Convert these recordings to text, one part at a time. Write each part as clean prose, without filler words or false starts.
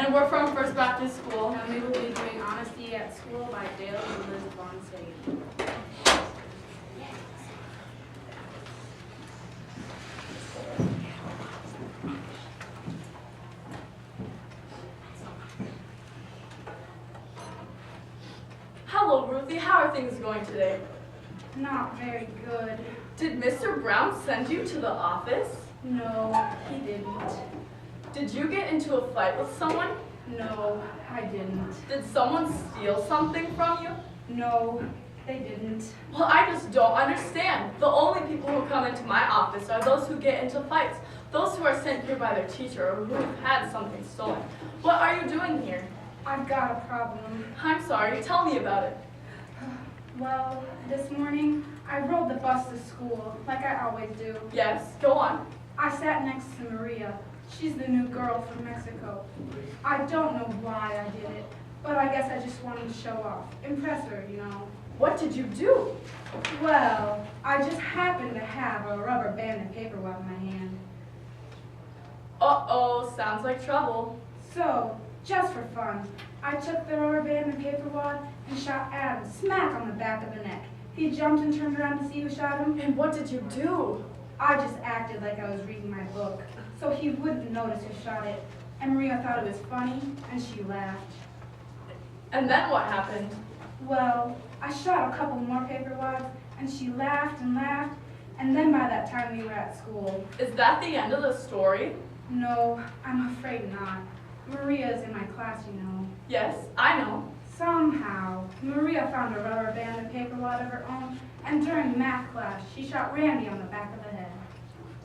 And we're from First Baptist School. And we will be doing Honesty at School by Dale and Liz Von Sagan. Hello, Ruthie. How are things going today? Not very good. Did Mr. Brown send you to the office? No, he didn't. Did you get into a fight with someone? No, I didn't. Did someone steal something from you? No, they didn't. Well, I just don't understand. The only people who come into my office are those who get into fights, those who are sent here by their teacher or who have had something stolen. What are you doing here? I've got a problem. I'm sorry. Tell me about it. Well, this morning, I rode the bus to school, like I always do. Yes, go on. I sat next to Maria. She's the new girl from Mexico. I don't know why I did it, but I guess I just wanted to show off. Impress her, you know. What did you do? Well, I just happened to have a rubber band and paper wad in my hand. Uh-oh, sounds like trouble. So, just for fun, I took the rubber band and paper wad and shot Adam smack on the back of the neck. He jumped and turned around to see who shot him. And what did you do? I just acted like I was reading my book, so he wouldn't notice who shot it. And Maria thought it was funny, and she laughed. And then what happened? Well, I shot a couple more paper wads, and she laughed and laughed, and then by that time we were at school. Is that the end of the story? No, I'm afraid not. Maria's in my class, you know. Yes, I know. Somehow, Maria found a rubber band and paper wad of her own, and during math class, she shot Randy on the back of the head.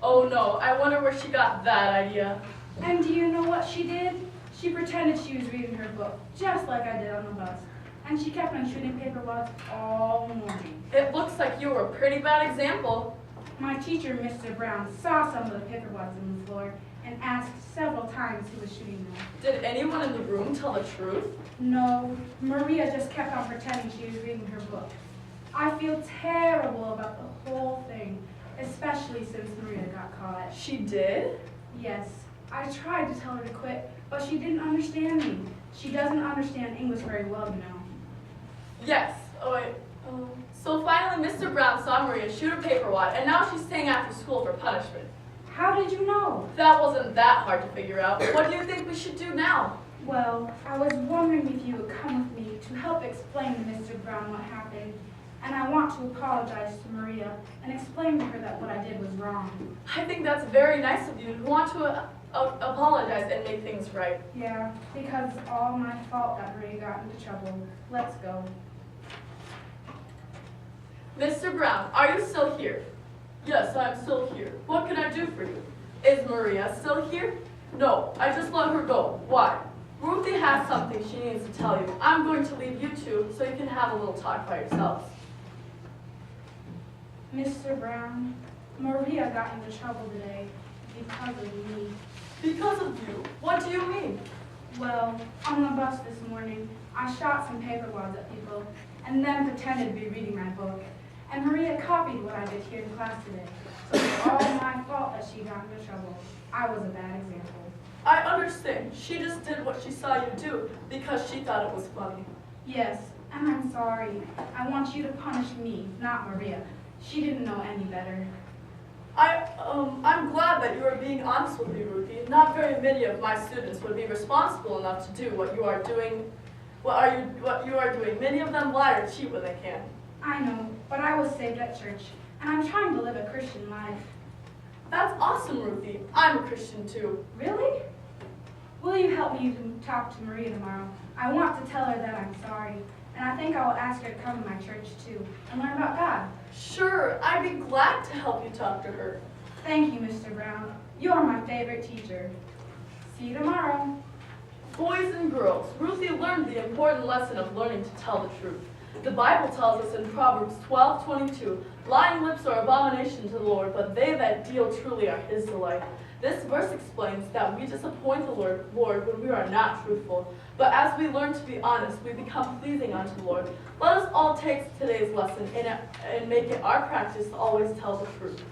Oh no, I wonder where she got that idea. And do you know what she did? She pretended she was reading her book, just like I did on the bus. And she kept on shooting paper wads all morning. It looks like you were a pretty bad example. My teacher, Mr. Brown, saw some of the paper wads on the floor and asked several times who was shooting them. Did anyone in the room tell the truth? No, Maria just kept on pretending she was reading her book. I feel terrible about the whole thing, especially since Maria got caught. She did? Yes, I tried to tell her to quit, but she didn't understand me. She doesn't understand English very well, you know. Yes. Oh wait. So finally Mr. Brown saw Maria shoot a paper wad, and now she's staying after school for punishment. How did you know? That wasn't that hard to figure out. What do you think we should do now? Well, I was wondering if you would come with me to help explain to Mr. Brown what happened. And I want to apologize to Maria and explain to her that what I did was wrong. I think that's very nice of you to want to apologize and make things right. Yeah, because it's all my fault that Maria got into trouble. Let's go. Mr. Brown, are you still here? Yes, I'm still here. What can I do for you? Is Maria still here? No, I just let her go. Why? Ruthie has something she needs to tell you. I'm going to leave you two so you can have a little talk by yourselves. Mr. Brown, Maria got into trouble today because of me. Because of you? What do you mean? Well, on the bus this morning, I shot some paper wads at people and then pretended to be reading my book. And Maria copied what I did here in class today. So it's all my fault that she got into trouble. I was a bad example. I understand. She just did what she saw you do because she thought it was funny. Yes, and I'm sorry. I want you to punish me, not Maria. She didn't know any better. I'm glad that you are being honest with me, Ruthie. Not very many of my students would be responsible enough to do what you are doing. What you are doing. Many of them lie or cheat when they can. I know, but I was saved at church, and I'm trying to live a Christian life. That's awesome, Ruthie. I'm a Christian too. Really? Will you help me to talk to Maria tomorrow? I want to tell her that I'm sorry, and I think I will ask her to come to my church too and learn about God. Sure, I'd be glad to help you talk to her. Thank you, Mr. Brown. You're my favorite teacher. See you tomorrow. Boys and girls, Ruthie learned the important lesson of learning to tell the truth. The Bible tells us in Proverbs 12:22, lying lips are abomination to the Lord, but they that deal truly are his delight. This verse explains that we disappoint the Lord when we are not truthful. But as we learn to be honest, we become pleasing unto the Lord. Let us all take today's lesson and make it our practice to always tell the truth.